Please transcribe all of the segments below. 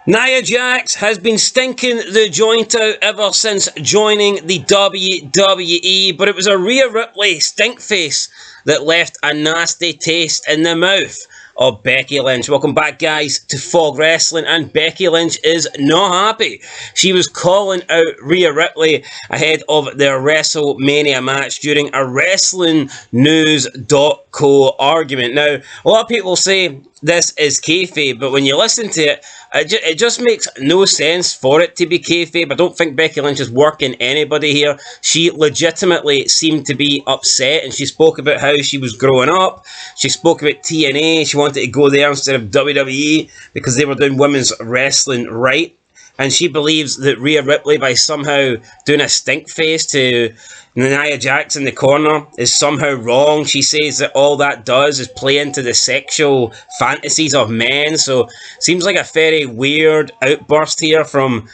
Nia Jax has been stinking the joint out ever since joining the WWE, but it was a Rhea Ripley stinkface that left a nasty taste in the mouth of Becky Lynch. Welcome back, guys, to Fog Wrestling, and Becky Lynch is not happy. She was calling out Rhea Ripley ahead of their WrestleMania match during a WrestlingNews.co argument. Now, a lot of people say this is kayfabe, but when you listen to it, it just makes no sense for it to be kayfabe. I don't think Becky Lynch is working anybody here. She legitimately seemed to be upset, and she spoke about how she was growing up. She spoke about TNA. She wanted to go there instead of WWE because they were doing women's wrestling right. And she believes that Rhea Ripley, by somehow doing a stink face to Nia Jax in the corner, is somehow wrong. She says that all that does is play into the sexual fantasies of men. So seems like a very weird outburst here from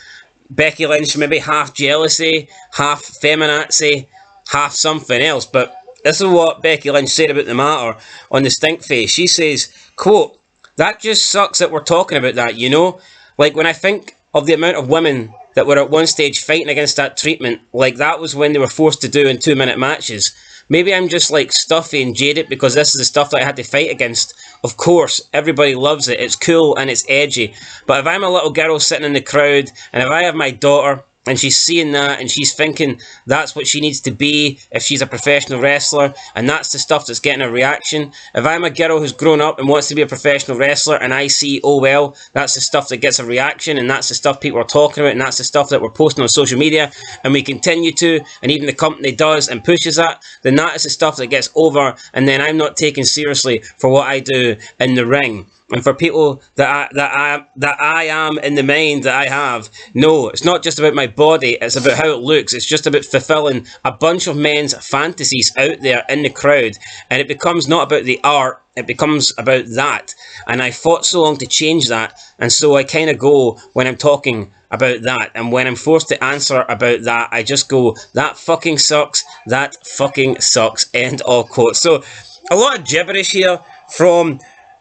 Becky Lynch. Maybe half jealousy, half feminazi, half something else. But this is what Becky Lynch said about the matter on the stink face. She says, quote, "That just sucks that we're talking about that, you know? Like, when I think of the amount of women that were at one stage fighting against that treatment, like that was when they were forced to do in 2-minute matches. Maybe I'm just like stuffy and jaded because this is the stuff that I had to fight against. Of course, everybody loves it. It's cool and it's edgy. But if I'm a little girl sitting in the crowd, and if I have my daughter and she's seeing that and she's thinking that's what she needs to be if she's a professional wrestler, and that's the stuff that's getting a reaction. If I'm a girl who's grown up and wants to be a professional wrestler and I see, oh well, that's the stuff that gets a reaction, and that's the stuff people are talking about, and that's the stuff that we're posting on social media, and we continue to, and even the company does and pushes that, then that is the stuff that gets over, and then I'm not taken seriously for what I do in the ring. And for people that I am in the mind that I have, no, it's not just about my body, it's about how it looks. It's just about fulfilling a bunch of men's fantasies out there in the crowd. And it becomes not about the art, it becomes about that. And I fought so long to change that. And so I kind of go when I'm talking about that. And when I'm forced to answer about that, I just go, that fucking sucks, that fucking sucks, end of quote. So a lot of gibberish here from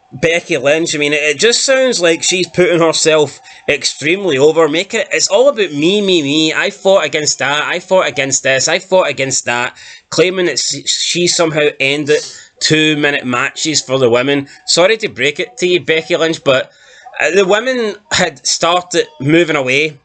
Becky Lynch. I mean, it just sounds like she's putting herself extremely over, making it, it's all about me. I fought against that, I fought against this, I fought against that, claiming that she somehow ended 2-minute matches for the women. Sorry to break it to you, Becky Lynch, but the women had started moving away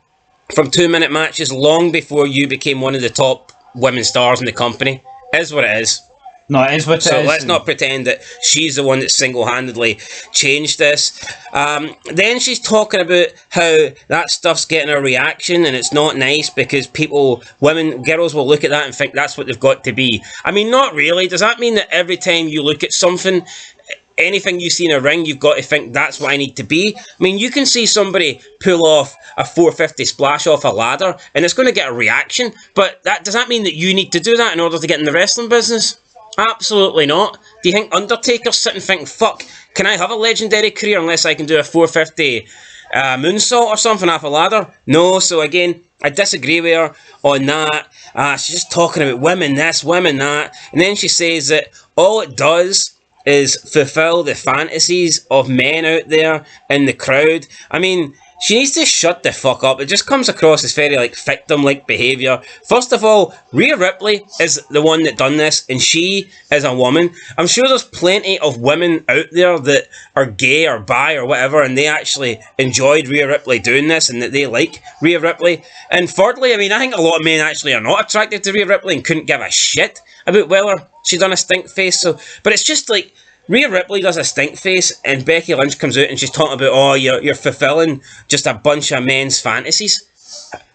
from 2-minute matches long before you became one of the top women stars in the company. Is what it is. No, it is what it is. So let's not pretend that she's the one that single-handedly changed this. Then she's talking about how that stuff's getting a reaction and it's not nice because girls will look at that and think that's what they've got to be. I mean, not really. Does that mean that every time you look at something, anything you see in a ring, you've got to think that's what I need to be? I mean, you can see somebody pull off a 450 splash off a ladder and it's going to get a reaction, but does that mean that you need to do that in order to get in the wrestling business? Absolutely not. Do you think Undertaker's sitting thinking, fuck, can I have a legendary career unless I can do a 450 moonsault or something off a ladder? No, so again, I disagree with her on that. She's just talking about women this, women that, and then she says that all it does is fulfill the fantasies of men out there in the crowd. I mean, she needs to shut the fuck up. It just comes across as very victim-like behaviour. First of all, Rhea Ripley is the one that done this, and she is a woman. I'm sure there's plenty of women out there that are gay or bi or whatever, and they actually enjoyed Rhea Ripley doing this, and that they like Rhea Ripley. And thirdly, I mean, I think a lot of men actually are not attracted to Rhea Ripley and couldn't give a shit about whether she done a stink face. So, but it's just like, Rhea Ripley does a stink face and Becky Lynch comes out and she's talking about, oh, you're fulfilling just a bunch of men's fantasies.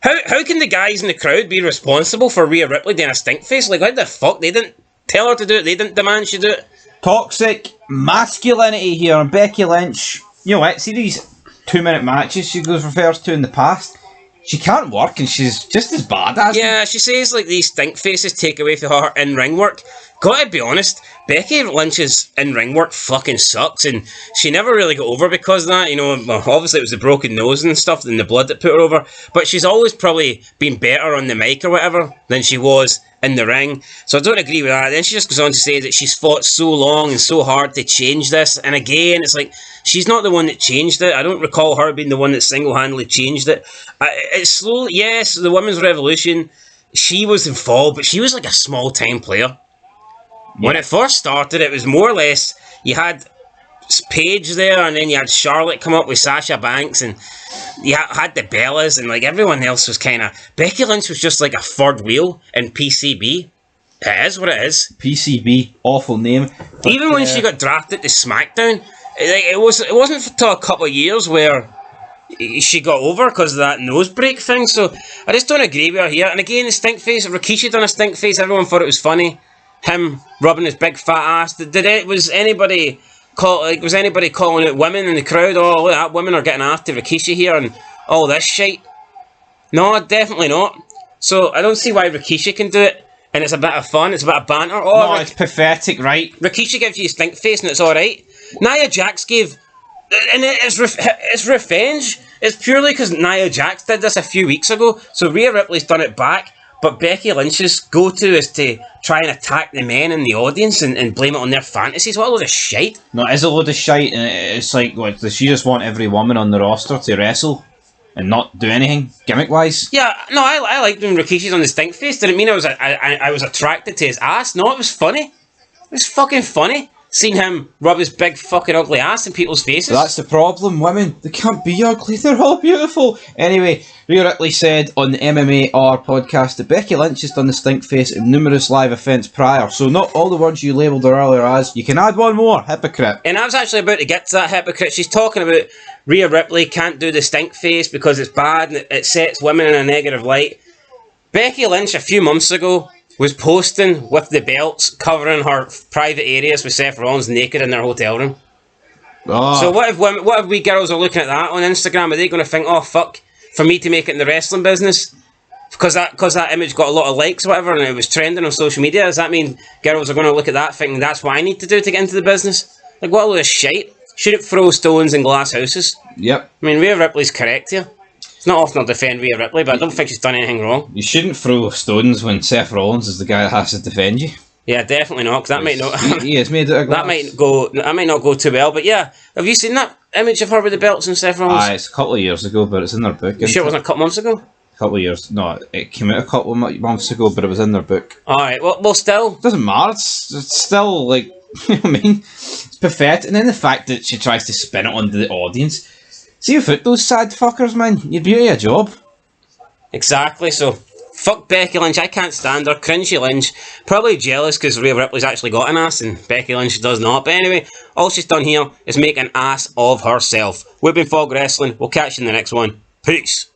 How can the guys in the crowd be responsible for Rhea Ripley doing a stink face? Like, what the fuck? They didn't tell her to do it. They didn't demand she do it. Toxic masculinity here on Becky Lynch. You know what? See these 2-minute matches she refers to in the past? She can't work and she's just as bad as Yeah, she says like these stink faces take away from her in-ring work. Gotta be honest, Becky Lynch's in-ring work fucking sucks, and she never really got over because of that. You know, well, obviously it was the broken nose and stuff, and the blood that put her over, but she's always probably been better on the mic or whatever than she was in the ring, so I don't agree with that. Then she just goes on to say that she's fought so long and so hard to change this, and again, it's like, she's not the one that changed it. I don't recall her being the one that single-handedly changed it. It's slowly, yes, the women's revolution, she was involved, but she was like a small-time player. When it first started, it was more or less, you had Paige there, and then you had Charlotte come up with Sasha Banks, and you had the Bellas, and like everyone else was kind of... Becky Lynch was just like a third wheel in PCB. It is what it is. PCB, awful name. But even when she got drafted to SmackDown, it wasn't until a couple of years where she got over because of that nose break thing, so I just don't agree with her here. And again, the Stinkface, Rikishi done a Stinkface, everyone thought it was funny. Him rubbing his big fat ass. Was anybody calling out women in the crowd? Oh, look at that, women are getting after Rikishi here and all this shit. No, definitely not. So I don't see why Rikishi can do it, and it's a bit of fun, it's a bit of banter. Oh, no, it's pathetic, right? Rikishi gives you a stink face and it's alright. Nia Jax gave... And it's revenge. It's purely because Nia Jax did this a few weeks ago, so Rhea Ripley's done it back. But Becky Lynch's go-to is to try and attack the men in the audience and blame it on their fantasies. What a load of shite. No, it is a load of shite, and it's like, what, does she just want every woman on the roster to wrestle and not do anything, gimmick-wise? Yeah, no, I liked when Rikishi's on the stink face. Didn't mean I was attracted to his ass. No, it was funny. It was fucking funny. Seeing him rub his big fucking ugly ass in people's faces. But that's the problem, women. They can't be ugly, they're all beautiful. Anyway, Rhea Ripley said on the MMAR podcast that Becky Lynch has done the stink face in numerous live events prior, so not all the words you labelled her earlier as. You can add one more, hypocrite. And I was actually about to get to that hypocrite. She's talking about Rhea Ripley can't do the stink face because it's bad and it sets women in a negative light. Becky Lynch a few months ago was posting with the belts covering her private areas with Seth Rollins naked in their hotel room. Oh. So what if we girls are looking at that on Instagram? Are they going to think, oh fuck, for me to make it in the wrestling business, because that image got a lot of likes or whatever and it was trending on social media, does that mean girls are going to look at that thinking that's what I need to do to get into the business? Like, what a load of shite. Shouldn't throw stones in glass houses. Yep. I mean, Rhea Ripley's correct here. It's not often I'll defend Rhea Ripley, but I don't think she's done anything wrong. You shouldn't throw stones when Seth Rollins is the guy that has to defend you. Yeah, definitely not, because that might not... He has made it a glass. That might not go too well, but yeah. Have you seen that image of her with the belts and Seth Rollins? Aye, it's a couple of years ago, but it's in their book. You sure it wasn't a couple months ago? A couple of years. No, it came out a couple of months ago, but it was in their book. Alright, well still... It doesn't matter, it's still, like, you know what I mean? It's pathetic, and then the fact that she tries to spin it onto the audience. See without those sad fuckers, man, you'd be out of a job. Exactly, so fuck Becky Lynch, I can't stand her. Cringey Lynch, probably jealous because Rhea Ripley's actually got an ass and Becky Lynch does not. But anyway, all she's done here is make an ass of herself. We've been Fog Wrestling, we'll catch you in the next one. Peace.